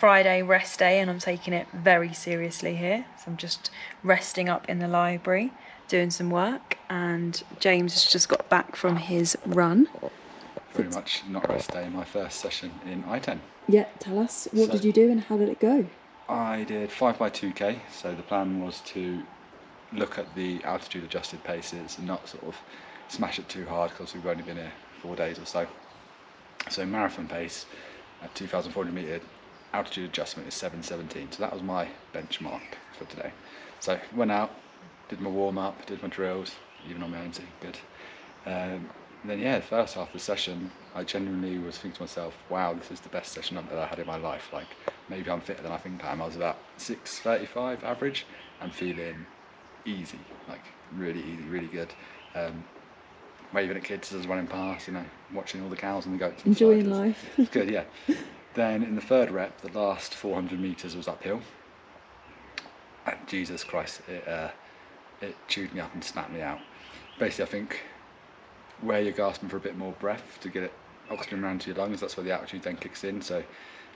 Friday rest day and I'm taking it very seriously here. So I'm just resting up in the library, doing some work, and James has just got back from his run. Pretty much not rest day, my first session in Iten. Yeah, tell us, what did you do and how did it go? I did 5x2k, so the plan was to look at the altitude adjusted paces and not sort of smash it too hard because we've only been here 4 days or so. So marathon pace at 2,400 metre altitude adjustment is 7:17, so that was my benchmark for today. So went out, did my warm up, did my drills, even on my own, so good. Then yeah, the first half of the session, I genuinely was thinking to myself, wow, this is the best session I've ever had in my life. Like, maybe I'm fitter than I think I am. I was about 6:35 average and feeling easy, like really easy, really good. Waving at kids as I was running past, you know, watching all the cows and the goats. Enjoying life. It's good, yeah. Then in the third rep, the last 400 metres was uphill. And Jesus Christ, it chewed me up and snapped me out. Basically, I think where you're gasping for a bit more breath to get oxygen around to your lungs, that's where the altitude then kicks in. So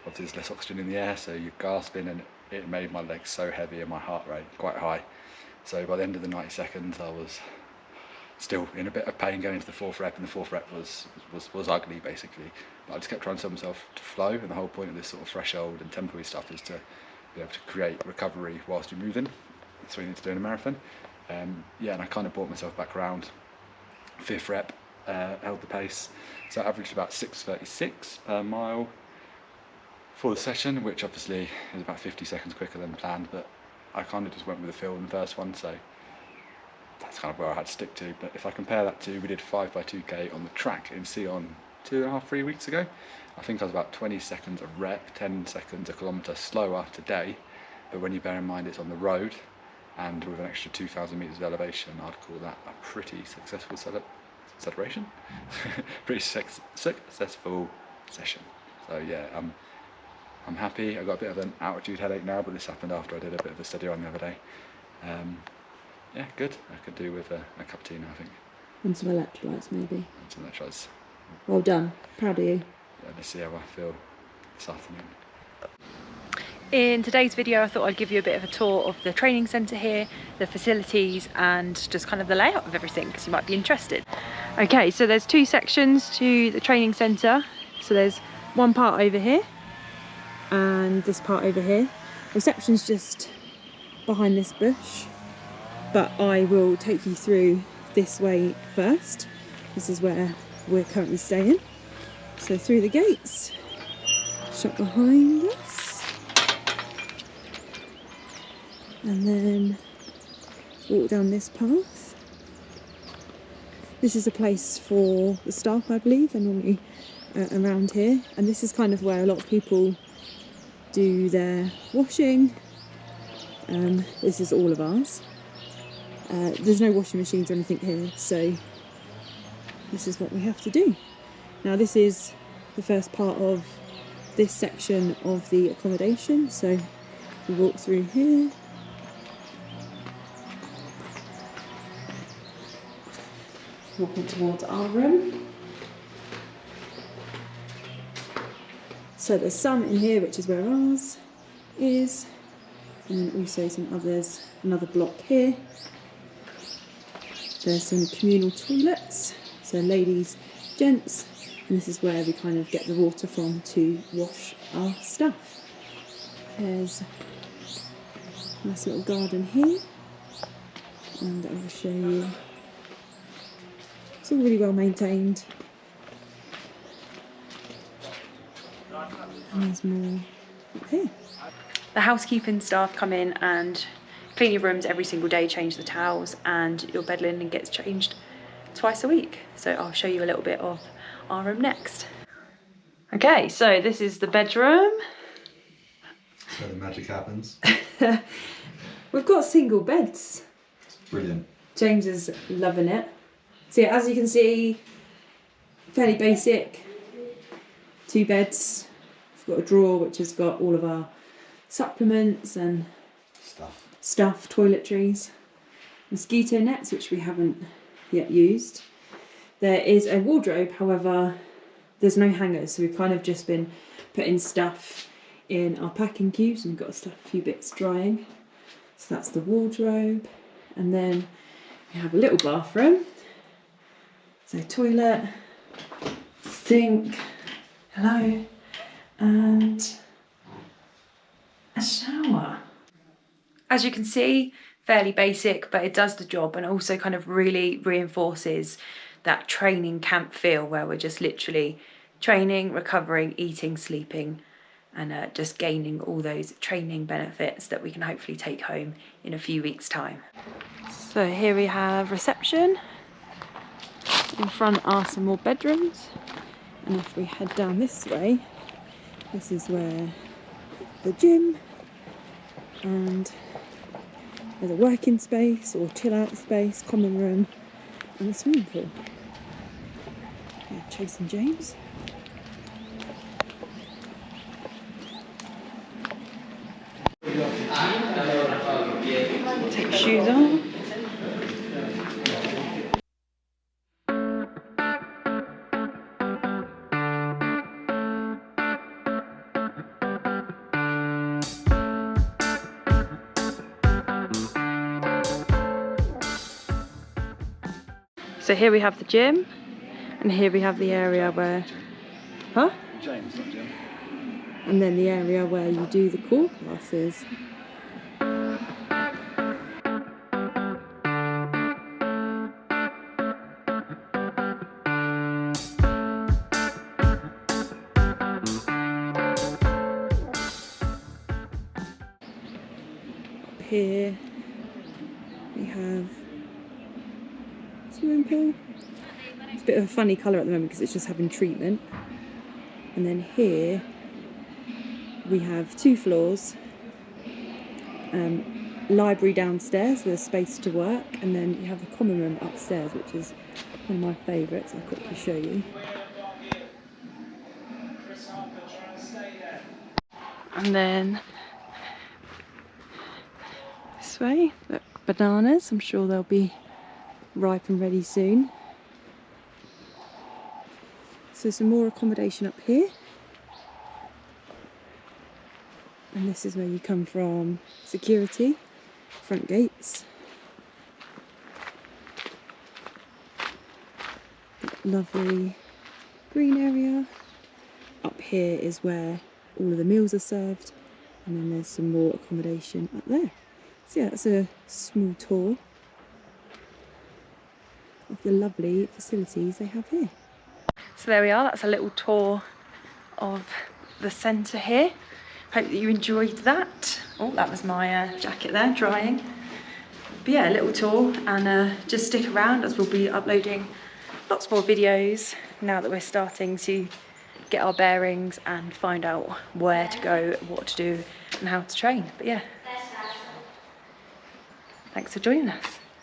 obviously there's less oxygen in the air, so you're gasping, and it made my legs so heavy and my heart rate quite high. So by the end of the 90 seconds, I was still in a bit of pain going into the fourth rep, and the fourth rep was ugly basically. But I just kept trying to tell myself to flow, and the whole point of this sort of threshold and temporary stuff is to be able to create recovery whilst you're moving. That's what you need to do in a marathon. Yeah, and I kind of brought myself back around. Fifth rep, held the pace, so I averaged about 6:36 per mile for the session, which obviously is about 50 seconds quicker than planned, but I kind of just went with the feel in the first one, so that's kind of where I had to stick to. But if I compare that to, we did 5x2k on the track in Sion 2.5–3 weeks ago. I think I was about 20 seconds a rep, 10 seconds a kilometre slower today, but when you bear in mind it's on the road and with an extra 2,000 metres of elevation, I'd call that a pretty successful celebration. Pretty successful session. So yeah, I'm happy. I got a bit of an altitude headache now, but this happened after I did a bit of a steady run the other day. Yeah, good. I could do with a cup of tea now, I think. And some electrolytes, maybe. And some electrolytes. Well done. Proud of you. Yeah, let's see how I feel this afternoon. In today's video, I thought I'd give you a bit of a tour of the training centre here, the facilities, and just kind of the layout of everything, because you might be interested. Okay, so there's two sections to the training centre. So there's one part over here and this part over here. Reception's just behind this bush, but I will take you through this way first. This is where we're currently staying. So through the gates, shut behind us. And then walk down this path. This is a place for the staff, I believe. They're normally around here, and this is kind of where a lot of people do their washing. This is all of ours. There's no washing machines or anything here, so this is what we have to do. Now this is the first part of this section of the accommodation, so we walk through here. Walking towards our room. So there's some in here, which is where ours is, and then also some others, another block here. There's some communal toilets, so ladies, gents, and this is where we kind of get the water from to wash our stuff. There's a nice little garden here, and I will show you. It's all really well maintained. And there's more up here. The housekeeping staff come in and clean your rooms every single day, change the towels, and your bed linen gets changed twice a week. So I'll show you a little bit of our room next. Okay, so this is the bedroom. So the magic happens. We've got single beds. Brilliant. James is loving it. So yeah, as you can see, fairly basic. 2 beds. We've got a drawer which has got all of our supplements and stuff, toiletries, mosquito nets which we haven't yet used. There is a wardrobe, however there's no hangers, so we've kind of just been putting stuff in our packing cubes, and we've got to stuff a few bits drying. So that's the wardrobe, and then we have a little bathroom. So toilet, sink, hello, and a shower. As you can see, fairly basic, but it does the job, and also kind of really reinforces that training camp feel where we're just literally training, recovering, eating, sleeping, and just gaining all those training benefits that we can hopefully take home in a few weeks' time. So here we have reception. In front are some more bedrooms, and if we head down this way, this is where the gym, and there's a working space or chill out space, common room, and a swimming pool. Yeah, Chase and James. Take your shoes off. So here we have the gym, and here we have the area where, James, not Jim. and then the area where you do the core classes. Up here we have swimming pool. It's a bit of a funny colour at the moment because it's just having treatment. And then here we have 2 floors, library downstairs with a space to work, and then you have the common room upstairs, which is one of my favourites. I'll quickly show you. And then this way, look, bananas. I'm sure they'll be ripe and ready soon. So some more accommodation up here. And this is where you come from security, front gates. Lovely green area. Up here is where all of the meals are served, and then there's some more accommodation up there. So yeah, that's a small tour of the lovely facilities they have here. So there we are, that's a little tour of the centre here. Hope that you enjoyed that. Oh, that was my jacket there, drying. But yeah, a little tour, and just stick around as we'll be uploading lots more videos now that we're starting to get our bearings and find out where to go, what to do, and how to train. But yeah, thanks for joining us.